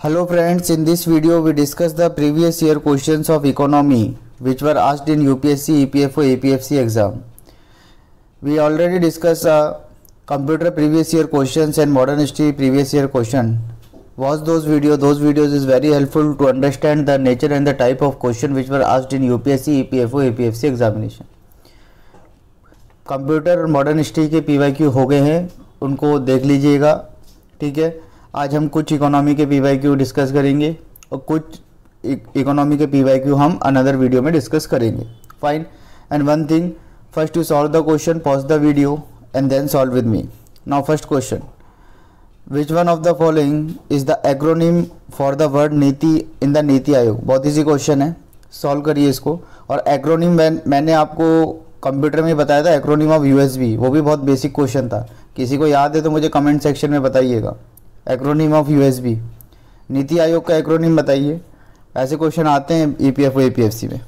Hello friends, in this video we discuss the previous year questions of economy which were asked in UPSC, EPFO, APFC exam. We already discussed computer previous year questions and modern history previous year question. Watch those videos. Those videos is very helpful to understand the nature and the type of question which were asked in UPSC, EPFO, APFC examination. Computer और modern history के PYQ हो गए हैं, उनको देख लीजिएगा. ठीक है, आज हम कुछ इकोनॉमी के PYQ डिस्कस करेंगे और कुछ इकोनॉमी के PYQ हम अनदर वीडियो में डिस्कस करेंगे. Fine. And one thing, first to solve the question pause the video and then solve with me. Now first question, which one of the following is the acronym for the word NITI in the NITI Aayog. बहुत easy question है, solve करिए इसको. और acronym मैंने आपको computer में बताया था, एक्रोनिम ऑफ USB, वो भी बहुत बेसिक क्वेश्चन था. किसी को याद है तो मुझे कमेंट सेक्शन में बताइएगा. Acronym of USB, NITI Aayog का एक्रोनिम बताइए. ऐसे क्वेश्चन आते हैं EPFO APFC में.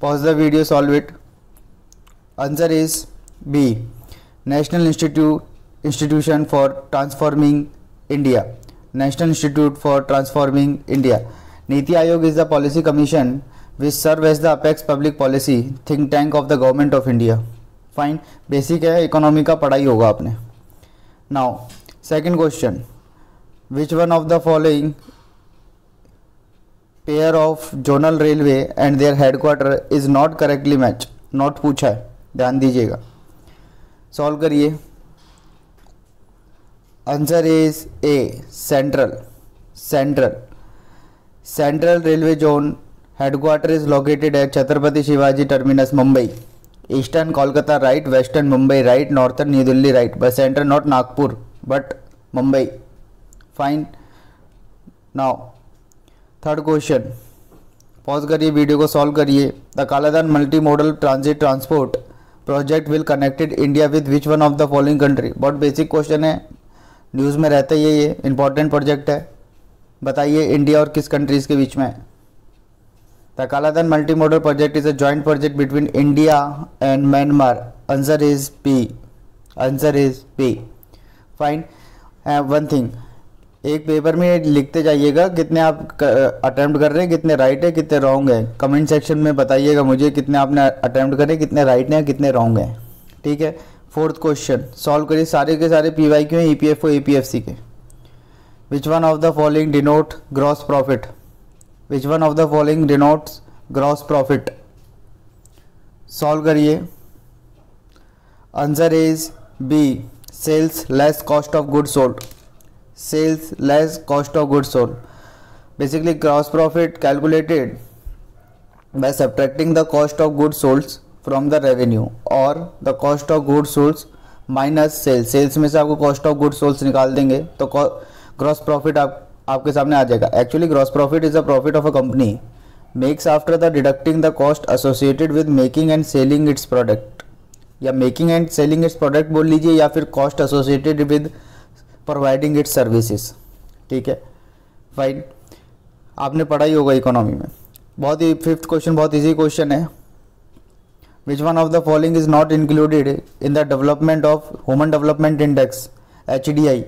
Pause the video, solve it. Answer is B, national institution for transforming India. National institute for transforming India. NITI Aayog is the policy commission which serve as the apex public policy think tank of the government of India. Fine, basic है, economy का पढ़ाई होगा आपने. Now second question, which one of the following pair of zonal railway and their headquarter is not correctly match. Not पूछा है, ध्यान दीजिएगा. Solve करिए. Answer is A, central. Central railway zone headquarter is located at Chhatrapati Shivaji Terminus, Mumbai. Eastern Kolkata right, Western Mumbai right, Northern New Delhi right. But center not Nagpur but Mumbai. Fine. Now third question, pause करिए, video को solve करिए. The Kaladan multi modal transit transport project will connected India with which one of the following country. बहुत basic question है, news में रहता ही है, ये important project है. बताइए इंडिया और किस कंट्रीज़ के बीच में है. The Kaladan multimodal project is a joint project between India and Myanmar. Answer is B. Fine. One thing, एक पेपर में लिखते जाइएगा कितने आप अटेम्प्ट कर रहे हैं, कितने राइट है, कितने रॉन्ग है. कमेंट सेक्शन में बताइएगा मुझे कितने आपने अटेम्प्ट करे, कितने राइट हैं, कितने रॉन्ग हैं. ठीक है. फोर्थ क्वेश्चन सॉल्व करिए. सारे के सारे PYQ हैं EPFO APFC के. Which one of the following denote gross profit. Which one of the following denotes gross profit? Solve करिए. Answer is B, sales less cost of good sold. Basically gross profit calculated by subtracting the cost of goods sold from the revenue or the cost of goods sold minus sales. Sales में से आपको cost of goods sold निकाल देंगे तो gross profit आपके सामने आ जाएगा. Actually gross profit is the profit of a company makes after the deducting the cost associated with making and selling its product, या making and selling its product बोल लीजिए, या फिर cost associated with providing its services. ठीक है. Fine, आपने पढ़ाई होगा इकोनॉमी में. बहुत ही फिफ्थ क्वेश्चन बहुत इजी क्वेश्चन है. Which one of the following is not included in the development of human development index HDI.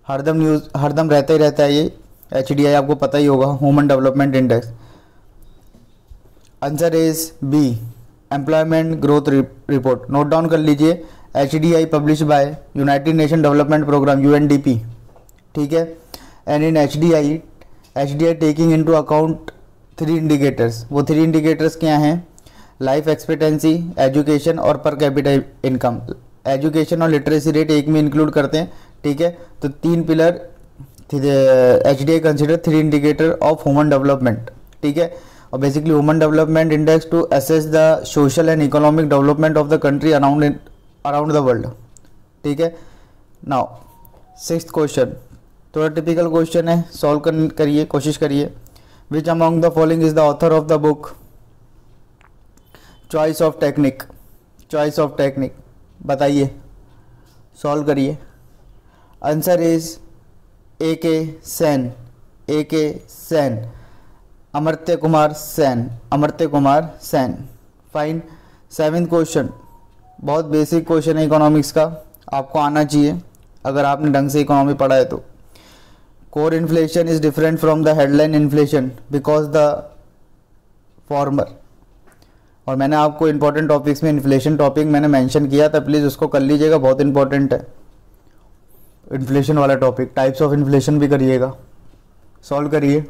हरदम रहता ही रहता है ये HDI, आपको पता ही होगा, human development index. Answer is B, employment growth report. Note down कर लीजिए. HDI publish by United Nation development programme UNDP. ठीक है. And in HDI taking into account 3 indicators. वो 3 इंडिकेटर्स क्या हैं? लाइफ एक्सपेक्टेंसी, एजुकेशन और पर कैपिटा इनकम. एजुकेशन और literacy rate एक में इंक्लूड करते हैं. ठीक है. तो 3 pillar HDI consider 3 indicator of human development. ठीक है. और basically human development index to assess the social and economic development of the country around the world. ठीक है. नाउ सिक्स्थ क्वेश्चन थोड़ा टिपिकल क्वेश्चन है, सॉल्व करिए, कोशिश करिए. Which among the following is the author of the book choice of technique. बताइए, solve करिए. Answer is A.K. Sen. Amartya Kumar Sen. Fine. Seventh question बहुत बेसिक क्वेश्चन है इकोनॉमिक्स का, आपको आना चाहिए अगर आपने ढंग से इकोनॉमी पढ़ा है तो. core inflation is different from the headline inflation because the former. और मैंने आपको इंपॉर्टेंट टॉपिक्स में इन्फ्लेशन टॉपिक मैंने मेंशन किया था, प्लीज़ उसको कर लीजिएगा, बहुत इंपॉर्टेंट है इन्फ्लेशन वाला टॉपिक। टाइप्स ऑफ इन्फ्लेशन भी करिएगा, सॉल्व करिए।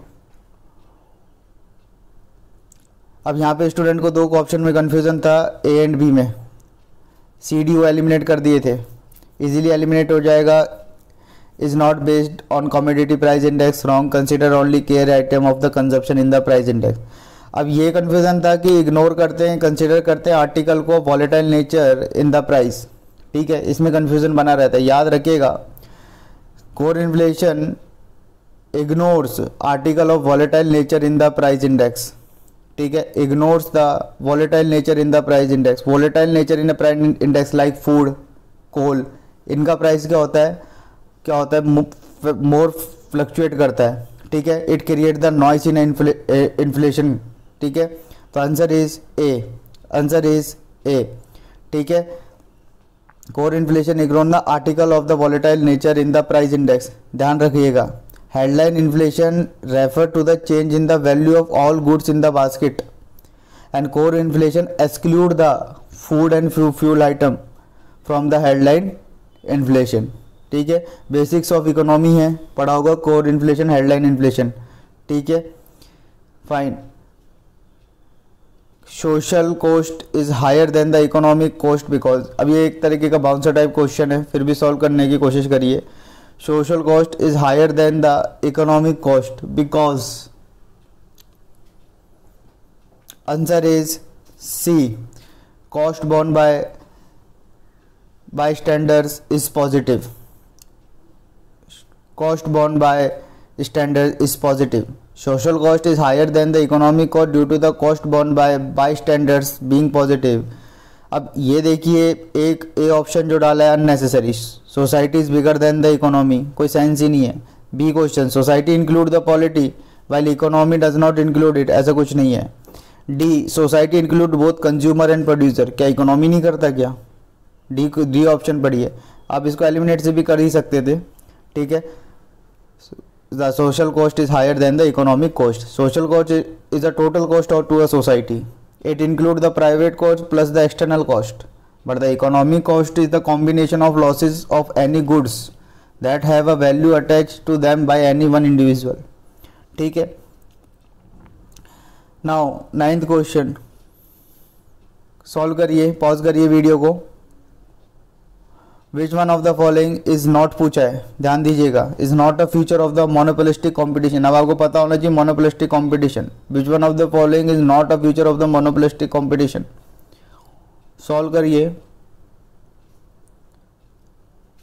अब यहाँ पे स्टूडेंट को दो ऑप्शन में कन्फ्यूज़न था, ए एंड बी में। सी डी वो एलिमिनेट कर दिए थे, इजीली एलिमिनेट हो जाएगा। Is not based on commodity price index, wrong, consider only care item of the consumption in the price index. अब ये कन्फ्यूज़न था कि इग्नोर करते हैं, कंसिडर करते हैं आर्टिकल को volatile nature in the price, ठीक है, इसमें कन्फ्यूज़न बना रहता है। याद रखिएगा, core inflation ignores article of volatile nature in the price index, ठीक है, ignores the volatile nature in the price index. Volatile nature in the price index like food, coal, इनका प्राइस क्या होता है, मोर फ्लक्चुएट करता है, ठीक है। It create the noise in inflation, ठीक है। तो आंसर इज ए, ठीक है। Core inflation ignore the article of the volatile nature in the price index. ध्यान रखिएगा, headline inflation refer to the change in the value of all goods in the basket and core inflation exclude the food and fuel item from the headline inflation, ठीक है। Basics of economy है, पढ़ा होगा core inflation, headline inflation, ठीक है, fine. Social cost is higher than the economic cost because, अब ये एक तरीके का बाउंसर टाइप क्वेश्चन है, फिर भी सॉल्व करने की कोशिश करिए। Social cost is higher than the economic cost because, answer is C, cost borne by bystanders is positive, cost borne by standards is positive. Social cost is higher than the economic cost due to the cost borne by bystanders being positive. अब ये देखिए, एक A option जो डाला है unnecessary, society is bigger than the economy, कोई sense ही नहीं है। B question, society include the polity while economy does not include it, ऐसा कुछ नहीं है। D, society include both consumer and producer, क्या इकोनॉमी नहीं करता क्या? डी ऑप्शन पढ़िए, आप इसको एलिमिनेट से भी कर ही सकते थे, ठीक है। The social cost is higher than the economic cost. Social cost is a total cost or to a society, it include the private cost plus the external cost, but the economic cost is the combination of losses of any goods that have a value attach to them by any one individual, ठीक है। Now 9th question solve करिए, pause करिए video को। Which one of the following is not पूछा है, ध्यान दीजिएगा, is not a feature of the monopolistic competition. अब आपको पता होना चाहिए monopolistic competition. Which one of the following is not a feature of the monopolistic competition, solve करिए।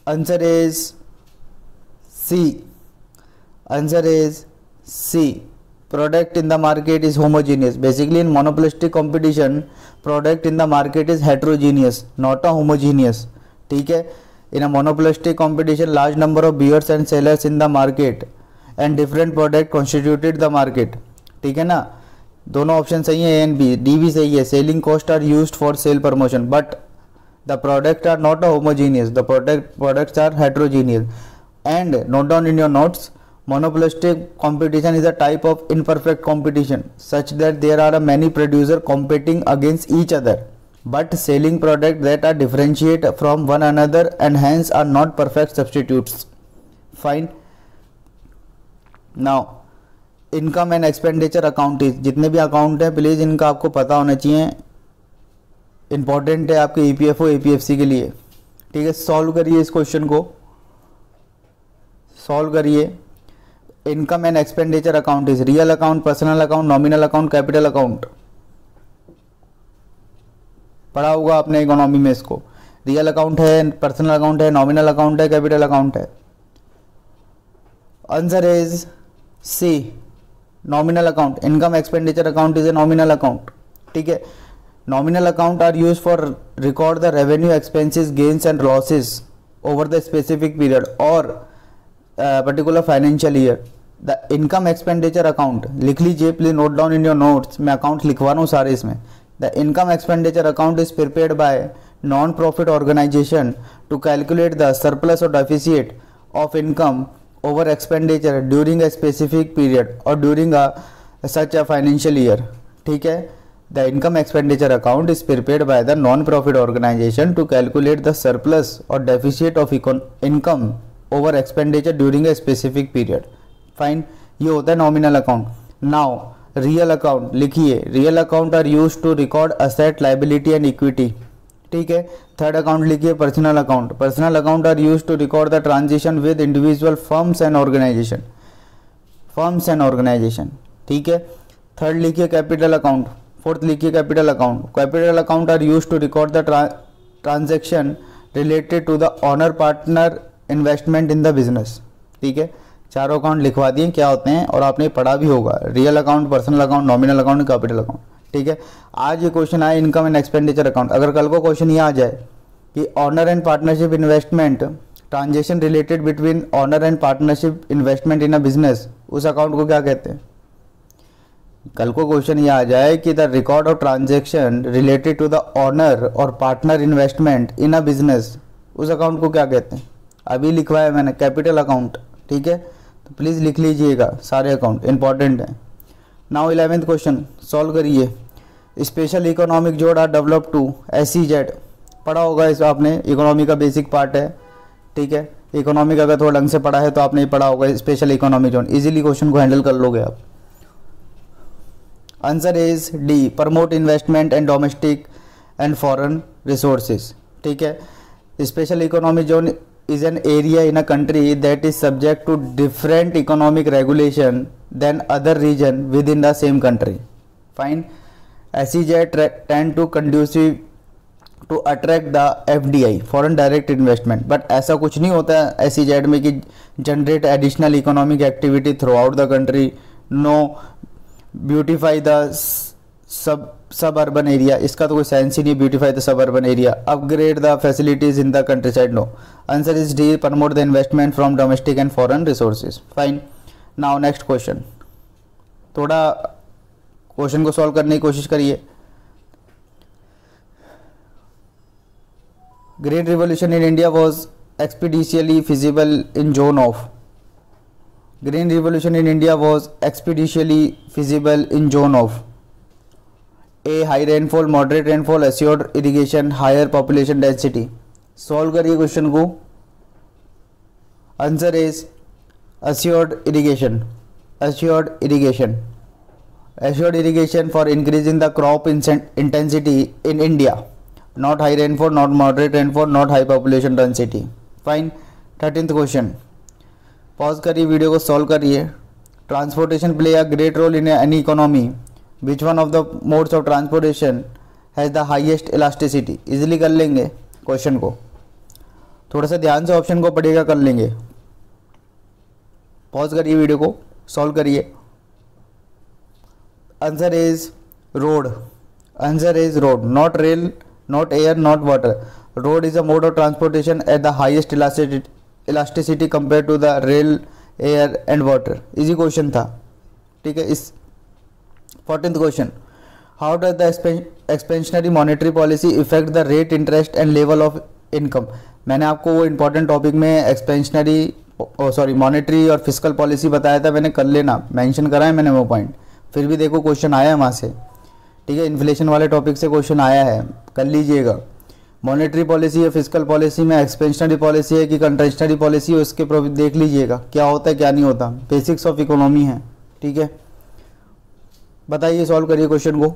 Answer is C, answer is C, product in the market is homogeneous. Basically in monopolistic competition product in the market is heterogeneous, not a homogeneous, ठीक है। in a monopolistic competition large number of buyers and sellers in the market and different product constituted the market, ठीक है ना। दोनों option सही है, A and B, D भी सही है। Selling cost are used for sale promotion but the product are not a homogeneous, द products are heterogeneous. And note down in your notes, monopolistic competition is a type of imperfect competition such that there are many producers competing against each other but selling products that are differentiate from one another and hence are not perfect substitutes. Fine. Now income and expenditure account is, जितने भी account हैं please इनका आपको पता होना चाहिए, important है आपके ईपीएफओ एपीएफसी के लिए, ठीक है। सॉल्व करिए इस क्वेश्चन को, सॉल्व करिए। Income and expenditure account is real account, personal account, nominal account, capital account, पढ़ा होगा आपने इकोनॉमी में इसको। रियल अकाउंट है, पर्सनल अकाउंट है, नॉमिनल अकाउंट है, कैपिटल अकाउंट है। Answer is C, nominal account. Income expenditure account is a nominal account, ठीक है। Nominal account are use for record the revenue, expenses, gains and losses over the specific period और particular financial year. The income expenditure account लिख लीजिए, please note down in your notes, मैं account लिखवा रहा हूँ सारे इसमें। The income expenditure account is prepared by non profit organisation to calculate the surplus or deficit of income over expenditure during a specific period or during such a financial year. ठीक है, the income expenditure account is prepared by the non-profit organization to calculate the surplus or deficit of income over expenditure during a specific period. Fine, ये होता है nominal account. Now real account लिखिए, real account are use to record asset, liability and equity. ठीक है. Third account लिखिए personal account. Personal account are use to record the transaction with individual firms and organisation. Firms and organisation. ठीक है. Third लिखिए capital account. Fourth लिखिए capital account. Capital account are use to record the transaction related to the owner partner investment in the business. ठीक है. चारों account लिखवा दिए क्या होते हैं और आपने पढ़ा भी होगा. Real account, personal account, nominal account, capital account. ठीक है. आज ये क्वेश्चन आया इनकम एंड एक्सपेंडिचर अकाउंट. अगर कल को क्वेश्चन ये आ जाए कि owner and partnership investment transaction related between owner and partnership investment in a business, उस अकाउंट को क्या कहते हैं? कल को क्वेश्चन ये आ जाए कि the record of transaction related to the owner or partner investment in a business, उस अकाउंट को क्या कहते हैं? अभी लिखवाया मैंने कैपिटल अकाउंट. ठीक है. तो प्लीज़ लिख लीजिएगा, सारे अकाउंट इंपॉर्टेंट हैं. नाउ 11th क्वेश्चन सॉल्व करिए. Special economic zone are develop to SEZ. पढ़ा होगा इस आपने, इकोनॉमी का बेसिक पार्ट है. ठीक है. इकोनॉमी का अगर थोड़ा ढंग से पढ़ा है तो आपने ही पढ़ा होगा special economic zone. Easily question को हैंडल कर लोगे आप. Answer is D, promote investment and domestic and foreign resources. ठीक है. Special economic zone is an area in a country that is subject to different economic regulation than other region within the same country. Fine. SEZ tend to conducive to attract the FDI, foreign direct investment. But ऐसा कुछ नहीं होता है SEZ में कि generate additional economic activity throughout the country. No, beautify the suburban area. इसका तो कोई साइंस ही नहीं. Beautify the suburban area, upgrade the facilities in the countryside. No. Answer is D, promote the investment from domestic and foreign resources. Fine. Now next question. थोड़ा question को solve करने की कोशिश करिए. Green revolution in India was expeditiously feasible in zone of. Green revolution in India was expeditiously feasible in zone of A, high rainfall, moderate rainfall, assured irrigation, higher population density. Solve करिए question को. Answer is assured irrigation. Assured irrigation. Assured irrigation for increasing the crop intensity in India. Not high rainfall, not moderate rainfall, not high population density. Fine. 13th question. Pause करिए, video को solve करिए. Transportation play a great role in any economy. Which one of the modes of transportation has the highest elasticity? Easily कर लेंगे question को. थोड़ा सा ध्यान से ऑप्शन को पढ़िएगा, कर लेंगे. पॉज करिए, वीडियो को सॉल्व करिए. Answer is road. Answer is road, not rail, not air, not water. Road is a mode of transportation at the highest elasticity compare to the rail, air and water. Easy question था. ठीक है. इस 14th question. How does the expansionary monetary policy affect the rate, interest and level of income? मैंने आपको वो important topic में expansionary monetary और physical policy बताया था. मैंने कर लेना, मेंशन करा है मैंने वो पॉइंट. फिर भी देखो क्वेश्चन आया है वहाँ से. ठीक है. इन्फ्लेशन वाले टॉपिक से क्वेश्चन आया है, कर लीजिएगा. मॉनेटरी पॉलिसी या फिजिकल पॉलिसी में एक्सपेंशनरी पॉलिसी है कि कंट्रेक्शनरी पॉलिसी है, उसके देख लीजिएगा क्या होता है क्या नहीं होता. बेसिक्स ऑफ इकोनॉमी है. ठीक है. बताइए, सॉल्व करिए क्वेश्चन को.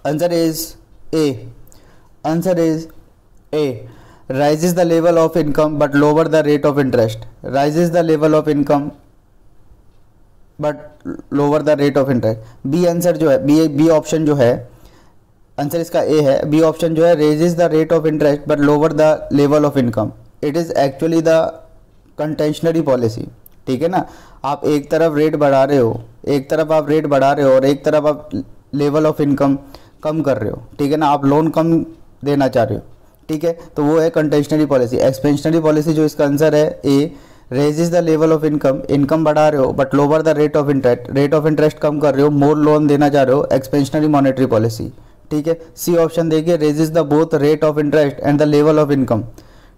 Answer is A. Answer is A. Rises the level of income but lower the rate of interest. Rises the level of income but lower the rate of interest. B answer जो है, B option जो है, answer इसका ए है. B option जो है, raises the rate of interest but lower the level of income. It is actually the contractionary policy. ठीक है ना. आप एक तरफ रेट बढ़ा रहे हो, एक तरफ आप रेट बढ़ा रहे हो और एक तरफ आप लेवल ऑफ इनकम कम कर रहे हो. ठीक है ना. आप लोन कम देना चाह रहे हो. ठीक है. तो वो है कंटेंशनरी पॉलिसी. एक्सपेंशनरी पॉलिसी जो इसका आंसर है A, raise the level of income, income बढ़ा रहे हो but lower the rate of interest, rate of interest कम कर रहे हो, मोर लोन देना चाह रहे हो, एक्सपेंशनरी मॉनेटरी पॉलिसी. ठीक है। सी ऑप्शन देखिए, raise the both rate of interest and the level of income,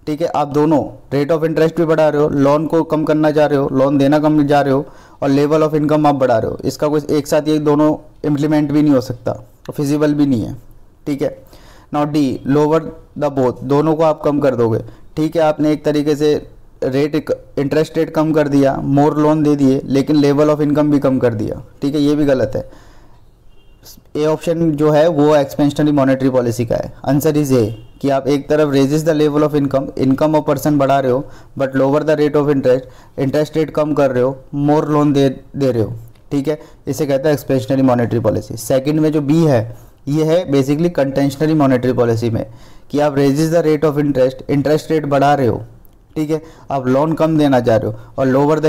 ठीक है। आप दोनों रेट ऑफ इंटरेस्ट भी बढ़ा रहे हो, लोन को कम करना चाह रहे हो, लोन देना कम जा रहे हो, और लेवल ऑफ इनकम आप बढ़ा रहे हो। इसका कोई एक साथ ये दोनों इम्प्लीमेंट भी नहीं हो सकता, फिजिबल भी नहीं है, ठीक है। Now D, lower the both, दोनों को आप कम कर दोगे, ठीक है। आपने एक तरीके से रेट, इंटरेस्ट रेट कम कर दिया, मोर लोन दे दिए, लेकिन लेवल ऑफ इनकम भी कम कर दिया, ठीक है। ये भी गलत है। ए ऑप्शन जो है वो एक्सपेंशनरी मॉनेटरी पॉलिसी का है। आंसर इज ए, कि आप एक तरफ raise the level of income of person बढ़ा रहे हो, but lower the rate of interest rate कम कर रहे हो, मोर लोन दे रहे हो, ठीक है। इसे कहते हैं एक्सपेंशनरी मॉनेटरी पॉलिसी। सेकंड में जो बी है, ये है बेसिकली कंटेंशनरी मॉनेटरी पॉलिसी में, कि आप raise the rate of interest rate बढ़ा रहे हो, ठीक है। आप लोन कम देना चाह रहे हो, और lower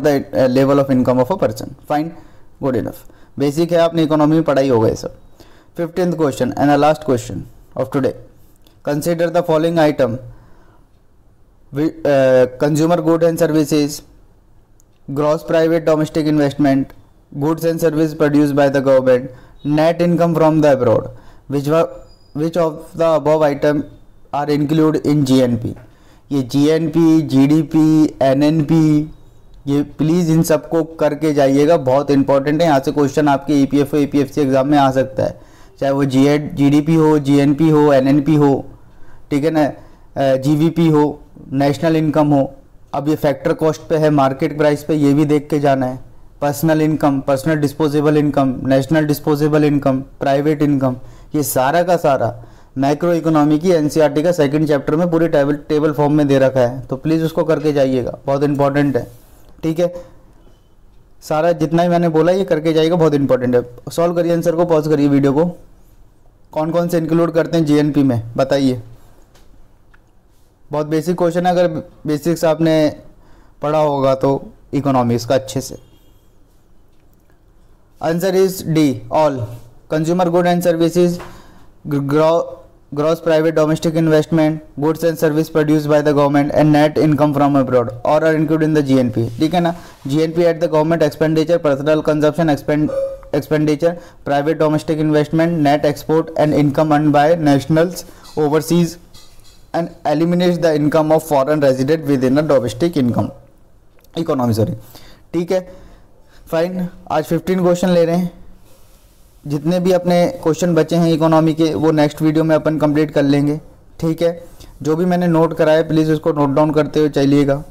the level of income of a person. Fine, good enough, basic है, आपने इकोनॉमी में पढ़ाई होगा ये सब। 15th question and the last question of today, consider the following item, consumer good and services, gross private domestic investment, goods and service produced by the government, net income from the abroad. Which of the above item are included in GNP? ये GNP, GDP, NNP, ये please इन सबको करके जाइएगा, बहुत important है। यहाँ से question आपके EPFO EPFC एग्जाम में आ सकता है, चाहे वो GDP हो, GNP हो, NNP हो, ठीक है ना, GVP हो, नेशनल इनकम हो। अब ये फैक्टर कॉस्ट पे है, मार्केट प्राइस पे, ये भी देख के जाना है। Personal income, personal disposable income, national disposable income, private income, ये सारा का सारा मैक्रो इकोनॉमी की NCERT का सेकंड चैप्टर में पूरी टेबल फॉर्म में दे रखा है, तो प्लीज़ उसको करके जाइएगा, बहुत इंपॉर्टेंट है, ठीक है। सारा जितना ही मैंने बोला ये करके जाइएगा, बहुत इंपॉर्टेंट है। सॉल्व करिए आंसर को, पॉज करिए वीडियो को। कौन कौन से इंक्लूड करते हैं GNP में, बताइए। बहुत बेसिक क्वेश्चन है, अगर बेसिक्स आपने पढ़ा होगा तो इकोनॉमिक्स का अच्छे से। Answer is D, all. Consumer good and services, gross private domestic investment, goods and service produced by the government and net income from abroad और are include in the GNP, ठीक है ना। GNP at the government expenditure, personal consumption expenditure, private domestic investment, net export and income earned by nationals overseas and eliminates the income of foreign resident within the domestic income economy, sorry, ठीक है। Fine, आज 15 question ले रहे हैं। जितने भी अपने question बचे हैं इकोनॉमी के, वो नेक्स्ट वीडियो में अपन कंप्लीट कर लेंगे, ठीक है। जो भी मैंने नोट कराया प्लीज़ उसको नोट डाउन करते हुए चलिएगा,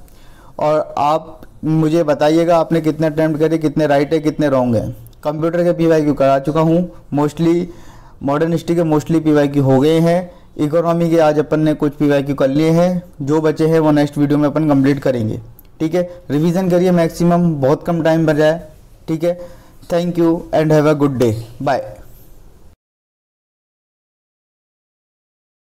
और आप मुझे बताइएगा आपने कितने अटैम्प्ट करे, कितने राइट है, कितने रॉन्ग है। कंप्यूटर के PYQ करा चुका हूँ, मोस्टली मॉडर्न हिस्ट्री के मोस्टली PYQ हो गए हैं। इकोनॉमी के आज अपन ने कुछ PYQ कर लिए हैं, जो बचे हैं वो नेक्स्ट वीडियो में अपन कंप्लीट करेंगे, ठीक है। रिवीजन करिए मैक्सिमम, बहुत कम टाइम बचा है, ठीक है। Thank you and have a good day, bye.